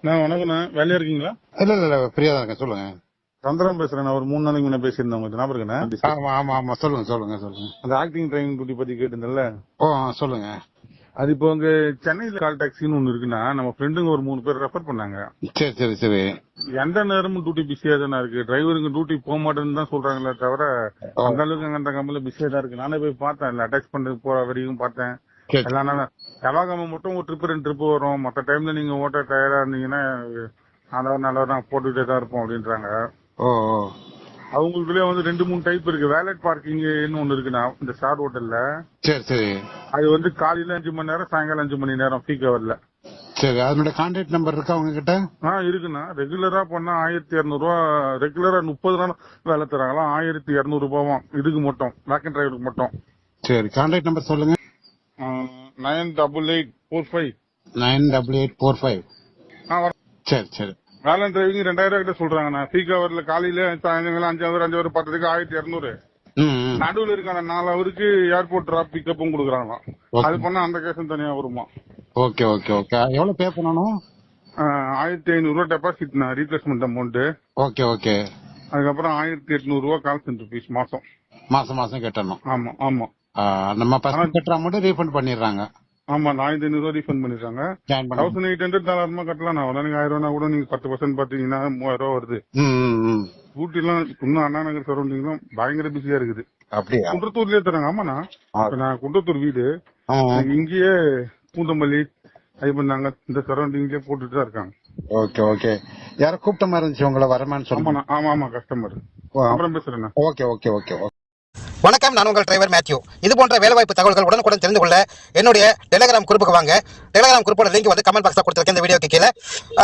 நான் வணக்கண்ணா, வேலையா இருக்கீங்களா? இல்ல ஃப்ரீயா தான் இருக்கேன், சொல்லுங்க. சந்திரன் பேசுறேன். நான் ஒரு 3 நாளைக்கு முன்ன பேசியிருந்தேன், உங்களுக்கு ஞாபகம் இருக்குண்ணா? ஆமா சொல்லுங்க. அந்த ஆக்டிங் ட்ரைனிங் டியூட்டி பத்தி கேட்டிருந்தேன்ல. சொல்லுங்க. அது இப்போ உங்க சென்னையில கால் டாக்ஸின்னு ஒண்ணு இருக்குன்னா, நம்ம ஃப்ரெண்டுங்க ஒரு 3 பேர் ரெஃபர் பண்ணாங்க. சரி. எந்த நேரமும் டியூட்டி பிஸியா தானே இருக்கு. டிரைவருங்க டியூட்டி போக மாட்டேன்னு தான் சொல்றாங்களே தவிர, அந்த அளவுக்கு அந்த கம்பெனில பிஸியா தான் இருக்கு. நானே போய் பார்த்தேன், இல்ல அட்டாச் பண்றதுக்கு போற வரைக்கும் பார்த்தேன். எல்லா நேரம் செவ்வாய்க்கிழமை மட்டும் ஒரு ட்ரிப் 2 ட்ரிப் வரும். மற்ற டைம்ல நீங்க ஓட்ட டயர்டா இருந்தீங்கன்னா நல்லவர் நாங்க போட்டுக்கிட்டே தான் இருப்போம் அப்படின்றாங்க. அவங்களுக்குள்ளே வந்து 2-3 டைப் இருக்கு. வேலட் பார்க்கிங்னு ஒண்ணு இருக்குண்ணா இந்த ஸ்டார் ஹோட்டல்ல. சரி. அது வந்து காலையில 5 மணி நேரம், சாயங்காலம் 5 மணி நேரம் பீக் ஹவர்ல. சரி, அதனோட கான்டாக்ட் நம்பர் இருக்கா உங்க கிட்ட? இருக்குண்ணா. ரெகுலரா பண்ணா 1200 ரூபா. ரெகுலரா 30 நாள் வேலை தராங்களாம். 1200 ரூபாவும் இதுக்கு மட்டும், வேக்கன் டிரைவருக்கு மட்டும். சரி, கான்டாக்ட் நம்பர் சொல்லுங்க. 98845 98845. சரி. வேலன் டிரைவிங் 2000 கிட்ட சொல்றாங்கண்ணா. பீக் ஹவர்ல காலையில சாயங்காலம் 5 ஹவர் 10க்கு 1200. நடுவில் இருக்க அந்த 4 ஹவருக்கு ஏர்போர்ட் டிராப் பிக்கப்பும் கொடுக்குறாங்களாம். அது பண்ணா அந்த கேஸும் தனியா வருமா? ஓகே. எவ்வளவு பே பண்ணணும்? 1500 ரூபா டெபாசிட் ரீப்ளேஸ்மெண்ட் அமௌண்ட். ஓகே. அதுக்கப்புறம் 1800 ரூபா கால் சென்டர் ஃபீஸ் மாசம் கட்டணும். ஆமா. நம்ம பசங்க கட்டுற அமௌண்ட் ரீஃபண்ட் பண்ணிடுறாங்க. ஆமா, 1500 ரூபா ரீஃபண்ட் பண்ணிடுறாங்க. 1800 தாராளமா கட்டலாம். நான் உடனே 1000 கூட நீங்க 10% பாத்தீங்கன்னா 3000 ரூபா வருது. ஊட்டி எல்லாம் இன்னும் அண்ணா நகர் சரௌண்டிங்லாம் பயங்கர பிஸியா இருக்குது. அப்படியா? குன்றத்தூர்லயே தராங்க. ஆமாண்ணா, நான் குன்றத்தூர் வீடு இங்கேயே பூந்தமல்லி அது பண்ணாங்க. இந்த சரௌண்டிங்லயே போட்டுட்டு தான் இருக்காங்க. ஓகே. யார கூப்பிட்ட மாதிரி இருந்துச்சு உங்களை வரமான்னு சொல்லுங்க. ஆமா கஸ்டமர். அப்புறம் பேசுறேன். ஓகே. வணக்கம், நான் உங்கள் டிரைவர் மேத்யூ. இது போன்ற வேலைவாய்ப்பு தகவல்கள் உடனுக்குடன் தெரிந்து கொள்ள என்னுடைய டெலிகிராம் குரூப்புக்கு வாங்க. டெலிகிராம் குரூப்போட லிங்க் வந்து கமெண்ட் பாக்ஸ்ல கொடுத்துருக்கேன், இந்த வீடியோக்கு கீழே.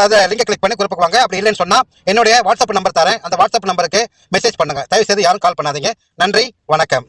அதை லிங்கை கிளிக் பண்ணி குரூப்புக்கு வாங்க. அப்படி இல்லைன்னு சொன்னா என்னுடைய வாட்ஸ்அப் நம்பர் தரேன், அந்த வாட்ஸ்அப் நம்பருக்கு மெசேஜ் பண்ணுங்க. தயவு செய்து யாரும் கால் பண்ணாதீங்க. நன்றி, வணக்கம்.